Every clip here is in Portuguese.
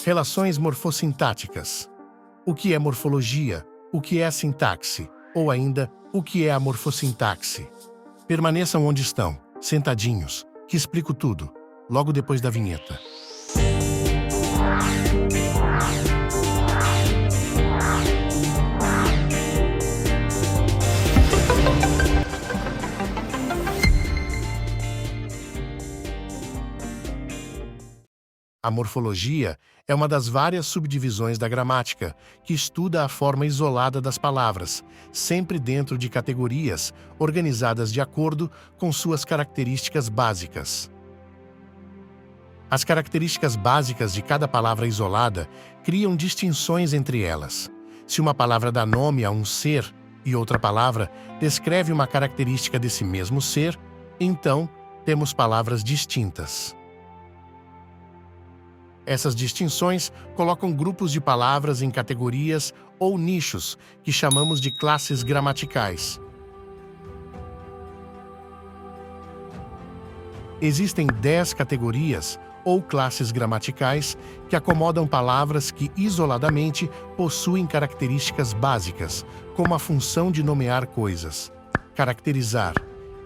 Relações morfossintáticas. O que é morfologia? O que é a sintaxe? Ou ainda, o que é a morfossintaxe? Permaneçam onde estão, sentadinhos, que explico tudo, logo depois da vinheta. A morfologia é uma das várias subdivisões da gramática, que estuda a forma isolada das palavras, sempre dentro de categorias organizadas de acordo com suas características básicas. As características básicas de cada palavra isolada criam distinções entre elas. Se uma palavra dá nome a um ser e outra palavra descreve uma característica desse mesmo ser, então temos palavras distintas. Essas distinções colocam grupos de palavras em categorias ou nichos, que chamamos de classes gramaticais. Existem 10 categorias ou classes gramaticais que acomodam palavras que, isoladamente, possuem características básicas, como a função de nomear coisas, caracterizar,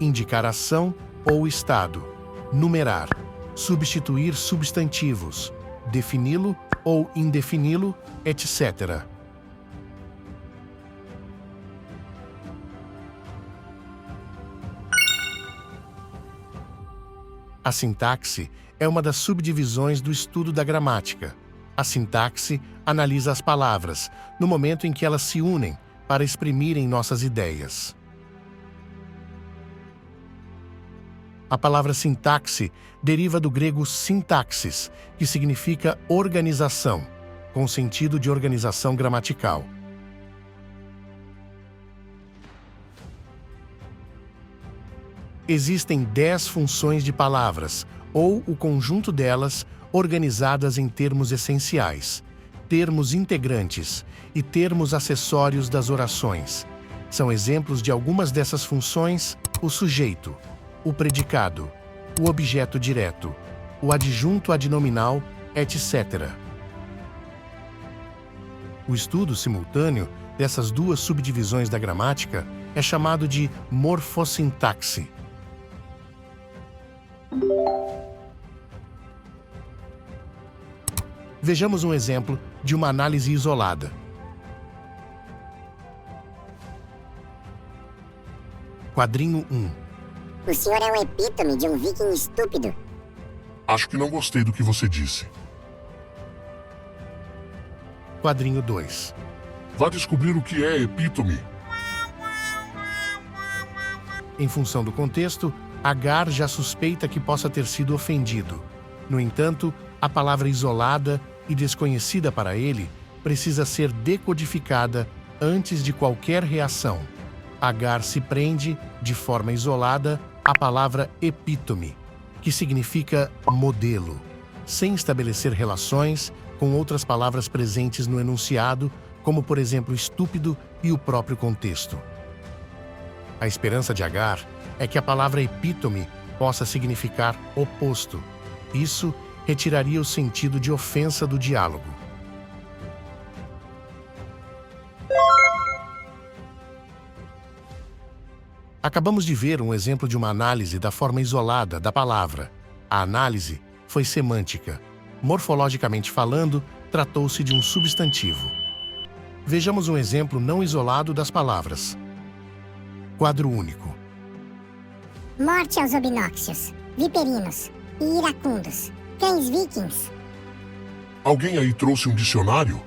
indicar ação ou estado, numerar, substituir substantivos, defini-lo ou indefini-lo, etc. A sintaxe é uma das subdivisões do estudo da gramática. A sintaxe analisa as palavras, no momento em que elas se unem para exprimirem nossas ideias. A palavra sintaxe deriva do grego sintaxis, que significa organização, com sentido de organização gramatical. Existem 10 funções de palavras, ou o conjunto delas, organizadas em termos essenciais, termos integrantes e termos acessórios das orações. São exemplos de algumas dessas funções: o sujeito, o predicado, o objeto direto, o adjunto adnominal, etc. O estudo simultâneo dessas duas subdivisões da gramática é chamado de morfossintaxe. Vejamos um exemplo de uma análise isolada. Quadrinho 1. O senhor é o epítome de um viking estúpido. Acho que não gostei do que você disse. Quadrinho 2. Vá descobrir o que é epítome. Em função do contexto, Agar já suspeita que possa ter sido ofendido. No entanto, a palavra isolada e desconhecida para ele precisa ser decodificada antes de qualquer reação. Agar se prende, de forma isolada, à palavra epítome, que significa modelo, sem estabelecer relações com outras palavras presentes no enunciado, como, por exemplo, estúpido e o próprio contexto. A esperança de Agar é que a palavra epítome possa significar oposto. Isso retiraria o sentido de ofensa do diálogo. Acabamos de ver um exemplo de uma análise da forma isolada da palavra. A análise foi semântica. Morfologicamente falando, tratou-se de um substantivo. Vejamos um exemplo não isolado das palavras. Quadro único. Morte aos obinóxios, viperinos e iracundos, cães vikings. Alguém aí trouxe um dicionário?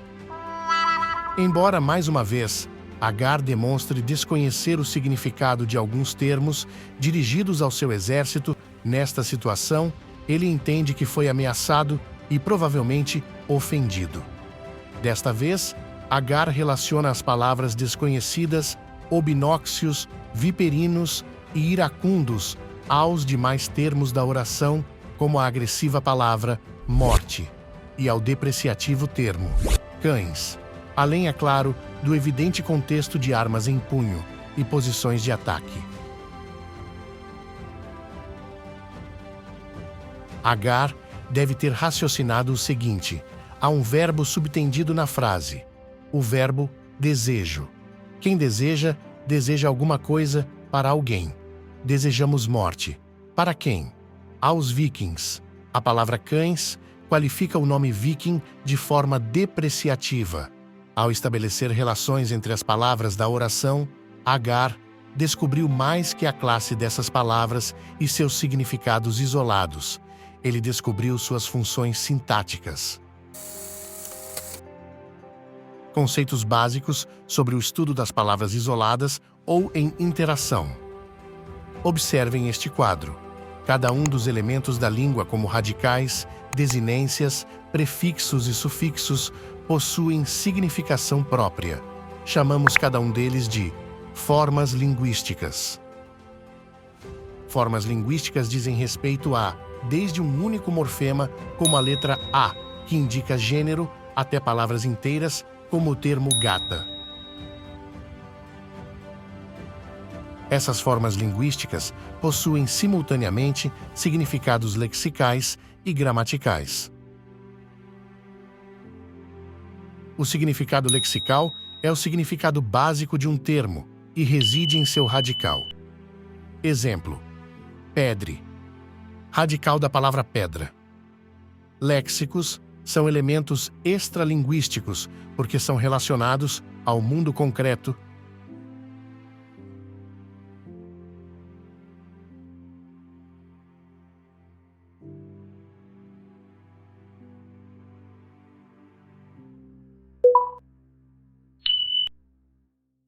Embora, mais uma vez, Agar demonstre desconhecer o significado de alguns termos dirigidos ao seu exército, nesta situação, ele entende que foi ameaçado e provavelmente ofendido. Desta vez, Agar relaciona as palavras desconhecidas, obinóxios, viperinos e iracundos, aos demais termos da oração, como a agressiva palavra morte, e ao depreciativo termo cães. Além, é claro, do evidente contexto de armas em punho e posições de ataque. Agar deve ter raciocinado o seguinte: há um verbo subtendido na frase, o verbo desejo. Quem deseja, deseja alguma coisa para alguém. Desejamos morte. Para quem? Aos vikings. A palavra cães qualifica o nome viking de forma depreciativa. Ao estabelecer relações entre as palavras da oração, Agar descobriu mais que a classe dessas palavras e seus significados isolados. Ele descobriu suas funções sintáticas. Conceitos básicos sobre o estudo das palavras isoladas ou em interação. Observem este quadro. Cada um dos elementos da língua, como radicais, desinências, prefixos e sufixos, possuem significação própria. Chamamos cada um deles de formas linguísticas. Formas linguísticas dizem respeito a, desde um único morfema, como a letra A, que indica gênero, até palavras inteiras, como o termo gata. Essas formas linguísticas possuem simultaneamente significados lexicais e gramaticais. O significado lexical é o significado básico de um termo e reside em seu radical. Exemplo: pedre, radical da palavra pedra. Léxicos são elementos extralinguísticos porque são relacionados ao mundo concreto.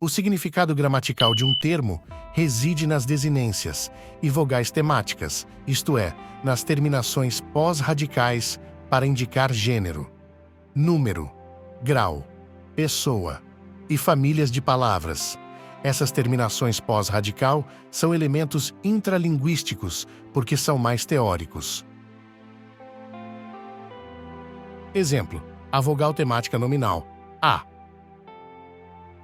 O significado gramatical de um termo reside nas desinências e vogais temáticas, isto é, nas terminações pós-radicais para indicar gênero, número, grau, pessoa e famílias de palavras. Essas terminações pós-radical são elementos intralinguísticos porque são mais teóricos. Exemplo: a vogal temática nominal, A.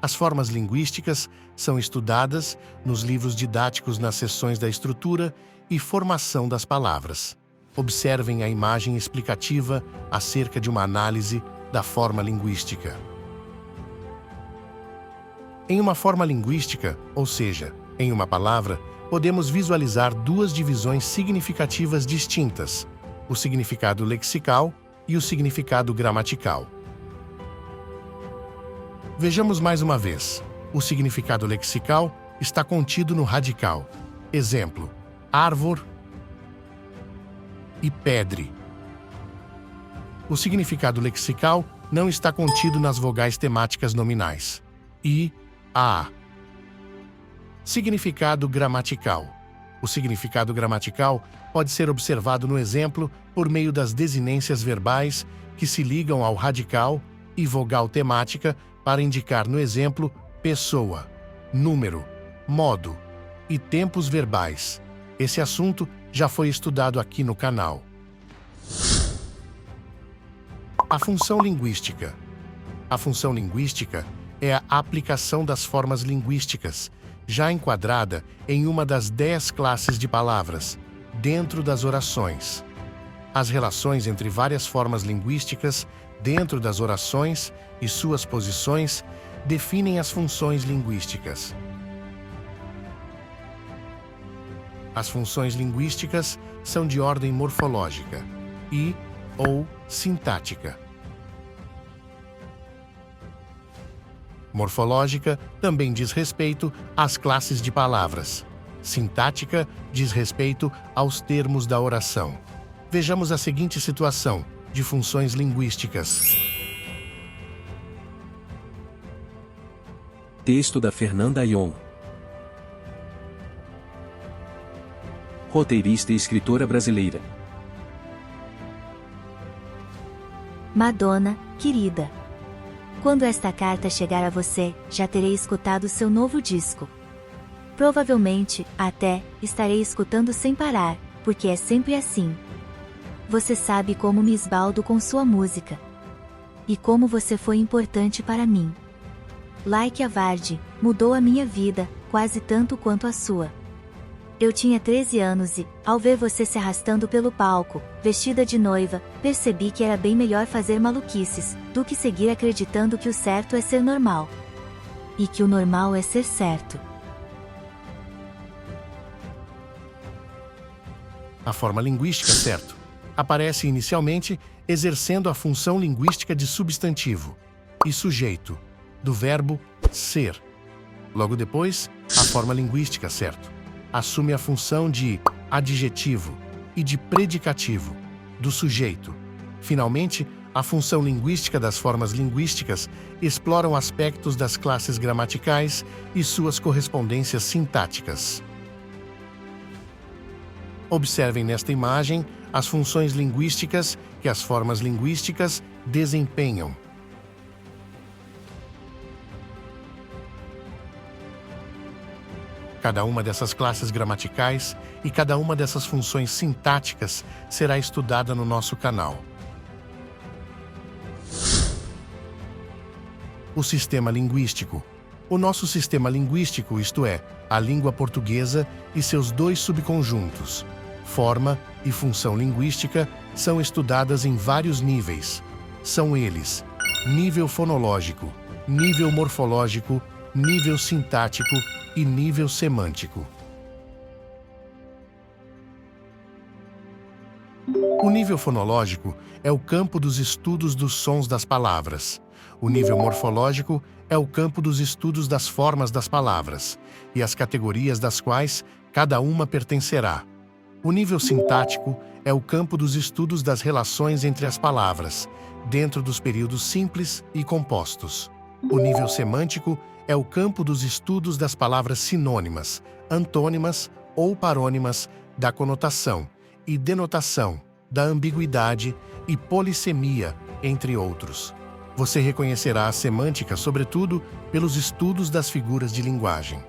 As formas linguísticas são estudadas nos livros didáticos nas seções da estrutura e formação das palavras. Observem a imagem explicativa acerca de uma análise da forma linguística. Em uma forma linguística, ou seja, em uma palavra, podemos visualizar duas divisões significativas distintas: o significado lexical e o significado gramatical. Vejamos mais uma vez. O significado lexical está contido no radical. Exemplo: árvore e pedre. O significado lexical não está contido nas vogais temáticas nominais. I, a. Significado gramatical. O significado gramatical pode ser observado no exemplo por meio das desinências verbais que se ligam ao radical e vogal temática para indicar no exemplo pessoa, número, modo e tempos verbais. Esse assunto já foi estudado aqui no canal. A função linguística. A função linguística é a aplicação das formas linguísticas, já enquadrada em uma das 10 classes de palavras, dentro das orações. As relações entre várias formas linguísticas dentro das orações e suas posições definem as funções linguísticas. As funções linguísticas são de ordem morfológica e ou sintática. Morfológica também diz respeito às classes de palavras. Sintática diz respeito aos termos da oração. Vejamos a seguinte situação de funções linguísticas. Texto da Fernanda Ion. Roteirista e escritora brasileira. Madonna, querida. Quando esta carta chegar a você, já terei escutado seu novo disco. Provavelmente, até, estarei escutando sem parar, porque é sempre assim. Você sabe como me esbaldo com sua música. E como você foi importante para mim. Like a Vardy, mudou a minha vida, quase tanto quanto a sua. Eu tinha 13 anos e, ao ver você se arrastando pelo palco, vestida de noiva, percebi que era bem melhor fazer maluquices, do que seguir acreditando que o certo é ser normal. E que o normal é ser certo. A forma linguística certo aparece inicialmente exercendo a função linguística de substantivo e sujeito, do verbo ser. Logo depois, a forma linguística certo assume a função de adjetivo e de predicativo, do sujeito. Finalmente, a função linguística das formas linguísticas exploram aspectos das classes gramaticais e suas correspondências sintáticas. Observem nesta imagem as funções linguísticas que as formas linguísticas desempenham. Cada uma dessas classes gramaticais e cada uma dessas funções sintáticas será estudada no nosso canal. O sistema linguístico. O nosso sistema linguístico, isto é, a língua portuguesa e seus dois subconjuntos, forma e função linguística, são estudadas em vários níveis. São eles: nível fonológico, nível morfológico, nível sintático e nível semântico. O nível fonológico é o campo dos estudos dos sons das palavras. O nível morfológico é o campo dos estudos das formas das palavras, e as categorias das quais cada uma pertencerá. O nível sintático é o campo dos estudos das relações entre as palavras, dentro dos períodos simples e compostos. O nível semântico é o campo dos estudos das palavras sinônimas, antônimas ou parônimas, da conotação e denotação, da ambiguidade e polissemia, entre outros. Você reconhecerá a semântica, sobretudo, pelos estudos das figuras de linguagem.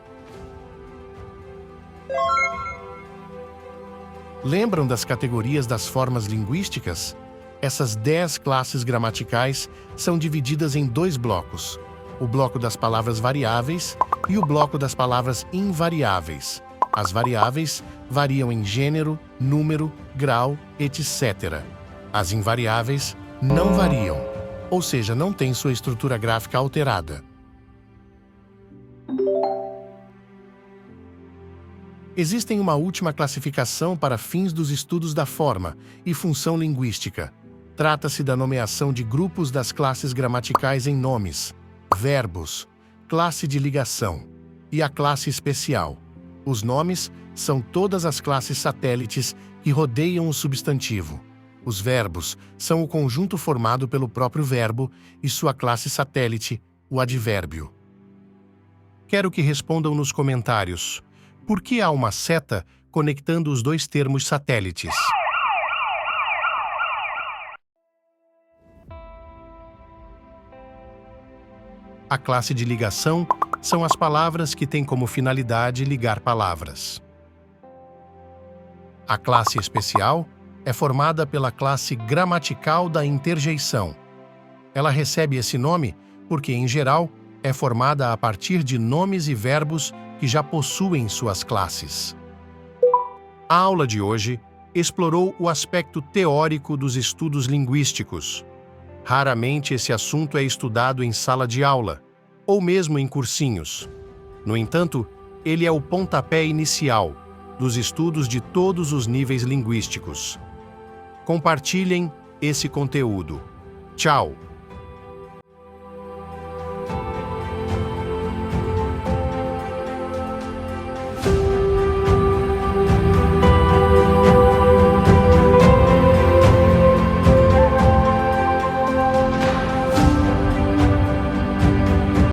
Lembram das categorias das formas linguísticas? Essas 10 classes gramaticais são divididas em dois blocos: o bloco das palavras variáveis e o bloco das palavras invariáveis. As variáveis variam em gênero, número, grau, etc. As invariáveis não variam, ou seja, não têm sua estrutura gráfica alterada. Existem uma última classificação para fins dos estudos da forma e função linguística. Trata-se da nomeação de grupos das classes gramaticais em nomes, verbos, classe de ligação e a classe especial. Os nomes são todas as classes satélites que rodeiam o substantivo. Os verbos são o conjunto formado pelo próprio verbo e sua classe satélite, o advérbio. Quero que respondam nos comentários: por que há uma seta conectando os dois termos satélites? A classe de ligação são as palavras que têm como finalidade ligar palavras. A classe especial é formada pela classe gramatical da interjeição. Ela recebe esse nome porque, em geral, é formada a partir de nomes e verbos que já possuem suas classes. A aula de hoje explorou o aspecto teórico dos estudos linguísticos. Raramente esse assunto é estudado em sala de aula, ou mesmo em cursinhos. No entanto, ele é o pontapé inicial dos estudos de todos os níveis linguísticos. Compartilhem esse conteúdo. Tchau!